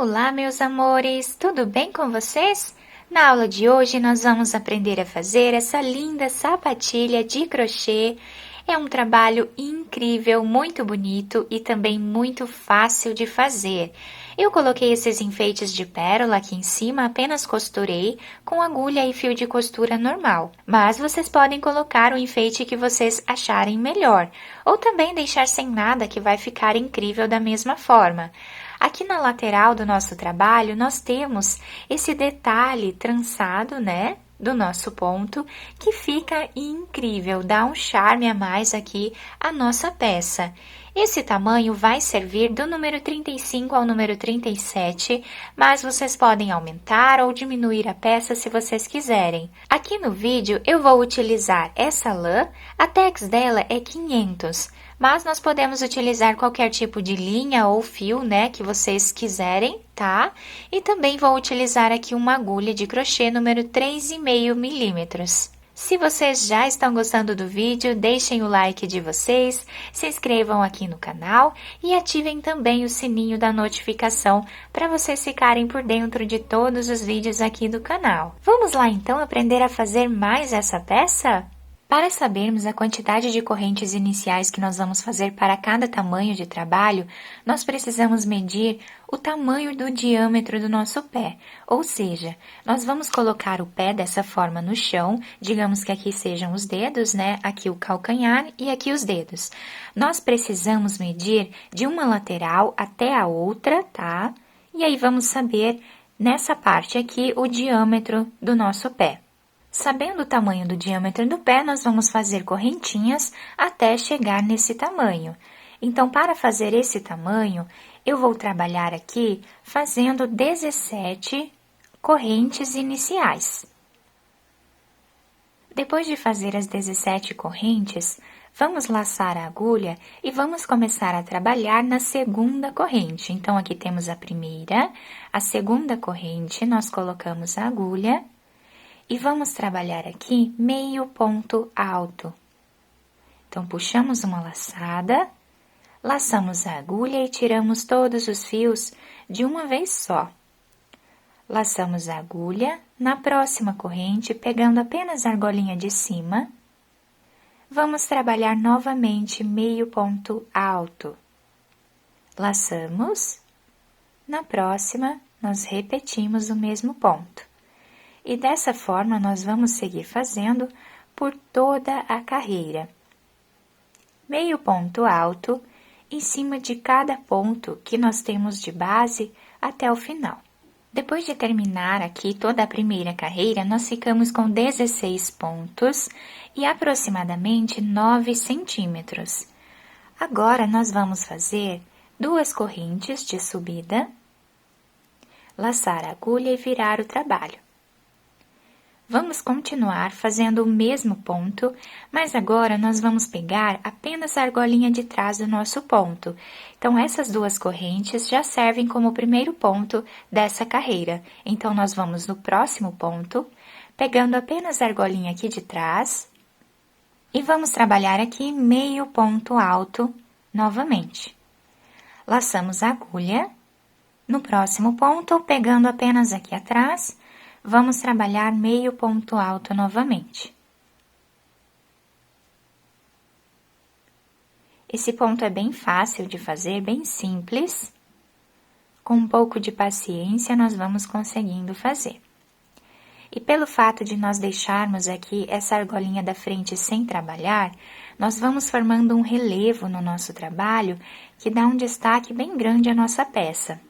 Olá, meus amores! Tudo bem com vocês? Na aula de hoje, nós vamos aprender a fazer essa linda sapatilha de crochê. É um trabalho incrível, muito bonito e também muito fácil de fazer. Eu coloquei esses enfeites de pérola aqui em cima, apenas costurei com agulha e fio de costura normal. Mas vocês podem colocar o enfeite que vocês acharem melhor, ou também deixar sem nada, que vai ficar incrível da mesma forma. Aqui na lateral do nosso trabalho, nós temos esse detalhe trançado, né, do nosso ponto, que fica incrível, dá um charme a mais aqui à nossa peça. Esse tamanho vai servir do número 35 ao número 37, mas vocês podem aumentar ou diminuir a peça se vocês quiserem. Aqui no vídeo eu vou utilizar essa lã, a tex dela é 500, mas nós podemos utilizar qualquer tipo de linha ou fio, né, que vocês quiserem, tá? E também vou utilizar aqui uma agulha de crochê número 3,5 milímetros. Se vocês já estão gostando do vídeo, deixem o like de vocês, se inscrevam aqui no canal e ativem também o sininho da notificação para vocês ficarem por dentro de todos os vídeos aqui do canal. Vamos lá então aprender a fazer mais essa peça? Para sabermos a quantidade de correntes iniciais que nós vamos fazer para cada tamanho de trabalho, nós precisamos medir o tamanho do diâmetro do nosso pé, ou seja, nós vamos colocar o pé dessa forma no chão, digamos que aqui sejam os dedos, né? Aqui o calcanhar e aqui os dedos. Nós precisamos medir de uma lateral até a outra, tá? E aí vamos saber nessa parte aqui o diâmetro do nosso pé. Sabendo o tamanho do diâmetro do pé, nós vamos fazer correntinhas até chegar nesse tamanho. Então, para fazer esse tamanho, eu vou trabalhar aqui fazendo 17 correntes iniciais. Depois de fazer as 17 correntes, vamos laçar a agulha e vamos começar a trabalhar na segunda corrente. Então, aqui temos a primeira, a segunda corrente, nós colocamos a agulha e vamos trabalhar aqui meio ponto alto. Então, puxamos uma laçada, laçamos a agulha e tiramos todos os fios de uma vez só. Laçamos a agulha na próxima corrente, pegando apenas a argolinha de cima. Vamos trabalhar novamente meio ponto alto. Laçamos. Na próxima, nós repetimos o mesmo ponto. E dessa forma, nós vamos seguir fazendo por toda a carreira. Meio ponto alto em cima de cada ponto que nós temos de base até o final. Depois de terminar aqui toda a primeira carreira, nós ficamos com 16 pontos e aproximadamente 9 centímetros. Agora, nós vamos fazer 2 correntes de subida, laçar a agulha e virar o trabalho. Vamos continuar fazendo o mesmo ponto, mas agora nós vamos pegar apenas a argolinha de trás do nosso ponto. Então, essas 2 correntes já servem como o primeiro ponto dessa carreira. Então, nós vamos no próximo ponto, pegando apenas a argolinha aqui de trás, e vamos trabalhar aqui meio ponto alto novamente. Laçamos a agulha, no próximo ponto, pegando apenas aqui atrás, vamos trabalhar meio ponto alto novamente. Esse ponto é bem fácil de fazer, bem simples. Com um pouco de paciência, nós vamos conseguindo fazer. E pelo fato de nós deixarmos aqui essa argolinha da frente sem trabalhar, nós vamos formando um relevo no nosso trabalho que dá um destaque bem grande à nossa peça.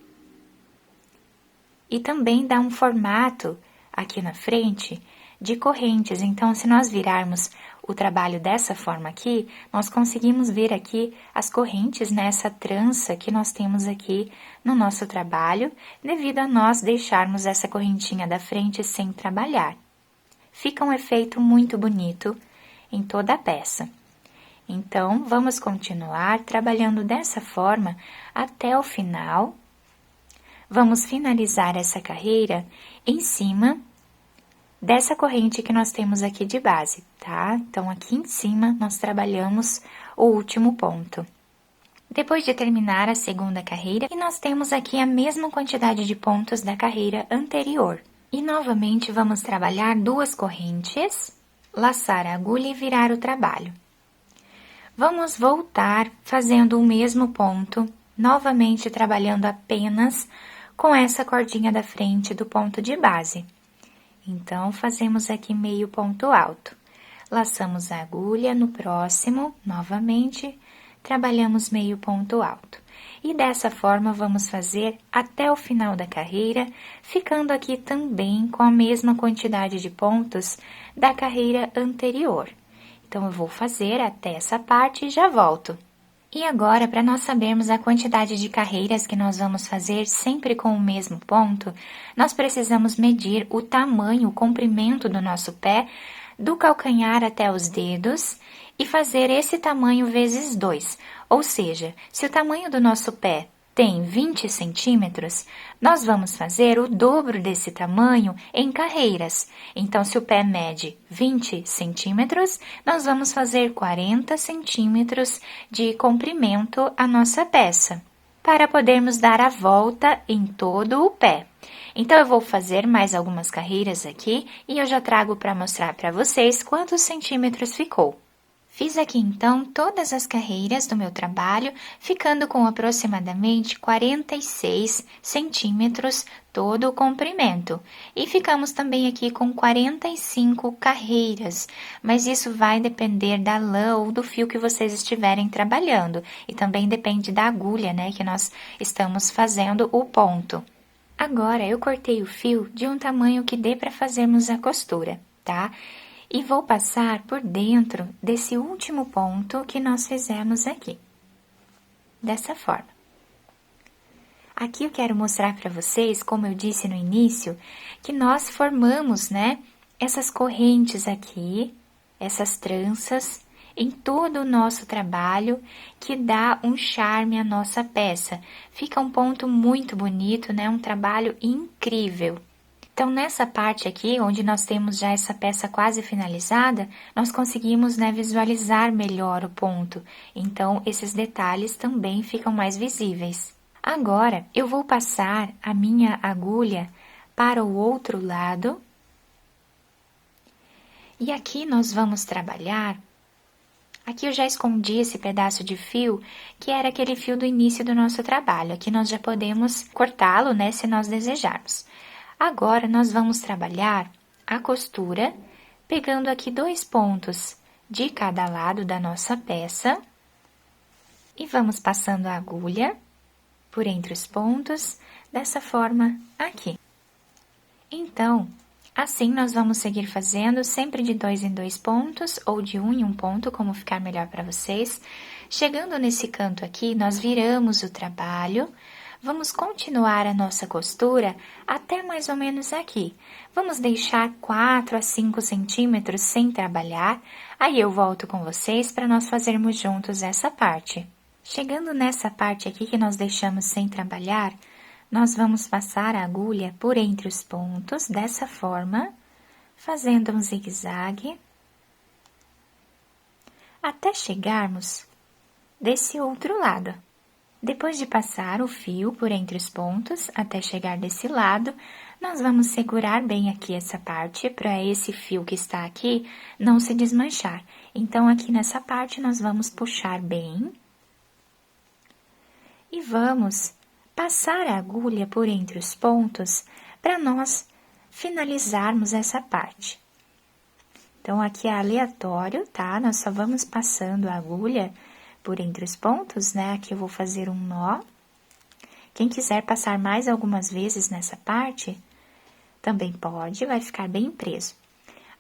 E também dá um formato aqui na frente de correntes. Então, se nós virarmos o trabalho dessa forma aqui, nós conseguimos ver aqui as correntes nessa trança que nós temos aqui no nosso trabalho, devido a nós deixarmos essa correntinha da frente sem trabalhar. Fica um efeito muito bonito em toda a peça. Então, vamos continuar trabalhando dessa forma até o final. Vamos finalizar essa carreira em cima dessa corrente que nós temos aqui de base, tá? Então, aqui em cima, nós trabalhamos o último ponto. Depois de terminar a segunda carreira, e nós temos aqui a mesma quantidade de pontos da carreira anterior. E novamente vamos trabalhar 2 correntes, laçar a agulha e virar o trabalho. Vamos voltar fazendo o mesmo ponto, novamente trabalhando apenas com essa cordinha da frente do ponto de base. Então, fazemos aqui meio ponto alto. Laçamos a agulha no próximo, novamente, trabalhamos meio ponto alto. E dessa forma, vamos fazer até o final da carreira, ficando aqui também com a mesma quantidade de pontos da carreira anterior. Então, eu vou fazer até essa parte e já volto. E agora, para nós sabermos a quantidade de carreiras que nós vamos fazer sempre com o mesmo ponto, nós precisamos medir o tamanho, o comprimento do nosso pé, do calcanhar até os dedos, e fazer esse tamanho vezes 2. Ou seja, se o tamanho do nosso pé tem 20 centímetros, nós vamos fazer o dobro desse tamanho em carreiras. Então, se o pé mede 20 centímetros, nós vamos fazer 40 centímetros de comprimento à nossa peça, para podermos dar a volta em todo o pé. Então, eu vou fazer mais algumas carreiras aqui e eu já trago para mostrar para vocês quantos centímetros ficou. Fiz aqui, então, todas as carreiras do meu trabalho, ficando com aproximadamente 46 centímetros todo o comprimento. E ficamos também aqui com 45 carreiras, mas isso vai depender da lã ou do fio que vocês estiverem trabalhando. E também depende da agulha, né, que nós estamos fazendo o ponto. Agora, eu cortei o fio de um tamanho que dê para fazermos a costura, tá? E vou passar por dentro desse último ponto que nós fizemos aqui, dessa forma. Aqui eu quero mostrar para vocês, como eu disse no início, que nós formamos, né, essas correntes aqui, essas tranças, em todo o nosso trabalho, que dá um charme à nossa peça. Fica um ponto muito bonito, né, um trabalho incrível. Então, nessa parte aqui, onde nós temos já essa peça quase finalizada, nós conseguimos, né, visualizar melhor o ponto. Então, esses detalhes também ficam mais visíveis. Agora, eu vou passar a minha agulha para o outro lado. E aqui nós vamos trabalhar. Aqui eu já escondi esse pedaço de fio, que era aquele fio do início do nosso trabalho. Aqui nós já podemos cortá-lo, né, se nós desejarmos. Agora, nós vamos trabalhar a costura, pegando aqui 2 pontos de cada lado da nossa peça. E vamos passando a agulha por entre os pontos, dessa forma aqui. Então, assim nós vamos seguir fazendo sempre de 2 em 2 pontos, ou de 1 em 1 ponto, como ficar melhor para vocês. Chegando nesse canto aqui, nós viramos o trabalho. Vamos continuar a nossa costura até mais ou menos aqui. Vamos deixar 4 a 5 centímetros sem trabalhar, aí eu volto com vocês para nós fazermos juntos essa parte. Chegando nessa parte aqui que nós deixamos sem trabalhar, nós vamos passar a agulha por entre os pontos, dessa forma, fazendo um zigue-zague, até chegarmos desse outro lado. Depois de passar o fio por entre os pontos, até chegar desse lado, nós vamos segurar bem aqui essa parte, para esse fio que está aqui não se desmanchar. Então, aqui nessa parte, nós vamos puxar bem. E vamos passar a agulha por entre os pontos, para nós finalizarmos essa parte. Então, aqui é aleatório, tá? Nós só vamos passando a agulha por entre os pontos, né? Aqui eu vou fazer um nó. Quem quiser passar mais algumas vezes nessa parte, também pode, vai ficar bem preso.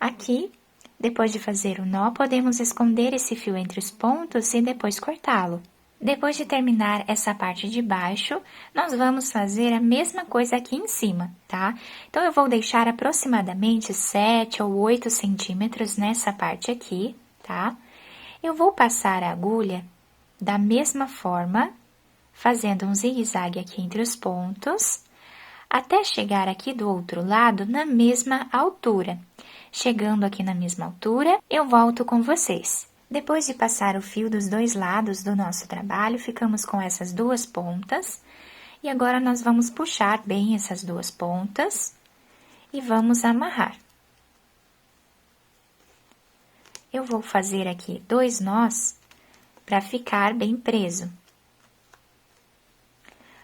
Aqui, depois de fazer o nó, podemos esconder esse fio entre os pontos e depois cortá-lo. Depois de terminar essa parte de baixo, nós vamos fazer a mesma coisa aqui em cima, tá? Então, eu vou deixar aproximadamente 7 ou 8 centímetros nessa parte aqui, tá? Eu vou passar a agulha da mesma forma, fazendo um zigue-zague aqui entre os pontos, até chegar aqui do outro lado na mesma altura. Chegando aqui na mesma altura, eu volto com vocês. Depois de passar o fio dos dois lados do nosso trabalho, ficamos com essas duas pontas. E agora, nós vamos puxar bem essas duas pontas e vamos amarrar. Eu vou fazer aqui 2 nós para ficar bem preso.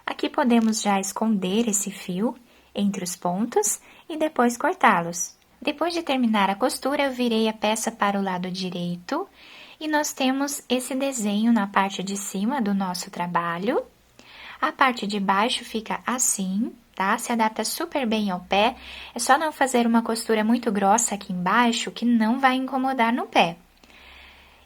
Aqui podemos já esconder esse fio entre os pontos e depois cortá-los. Depois de terminar a costura, eu virei a peça para o lado direito e nós temos esse desenho na parte de cima do nosso trabalho. A parte de baixo fica assim, tá? Se adapta super bem ao pé, é só não fazer uma costura muito grossa aqui embaixo, que não vai incomodar no pé.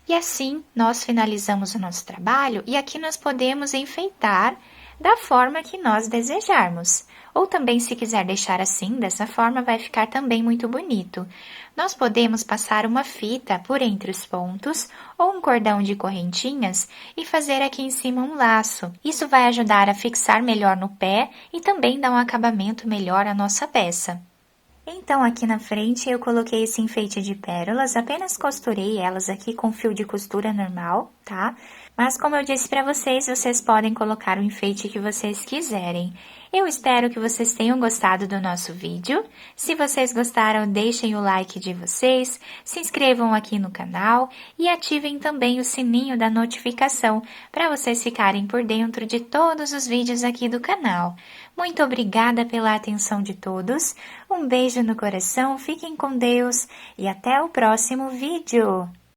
E assim, nós finalizamos o nosso trabalho e aqui nós podemos enfeitar da forma que nós desejarmos. Ou também, se quiser deixar assim, dessa forma, vai ficar também muito bonito. Nós podemos passar uma fita por entre os pontos ou um cordão de correntinhas e fazer aqui em cima um laço. Isso vai ajudar a fixar melhor no pé e também dar um acabamento melhor à nossa peça. Então, aqui na frente eu coloquei esse enfeite de pérolas, apenas costurei elas aqui com fio de costura normal, tá? Mas como eu disse pra vocês, vocês podem colocar o enfeite que vocês quiserem. Eu espero que vocês tenham gostado do nosso vídeo. Se vocês gostaram, deixem o like de vocês, se inscrevam aqui no canal e ativem também o sininho da notificação para vocês ficarem por dentro de todos os vídeos aqui do canal. Muito obrigada pela atenção de todos, um beijo no coração, fiquem com Deus e até o próximo vídeo!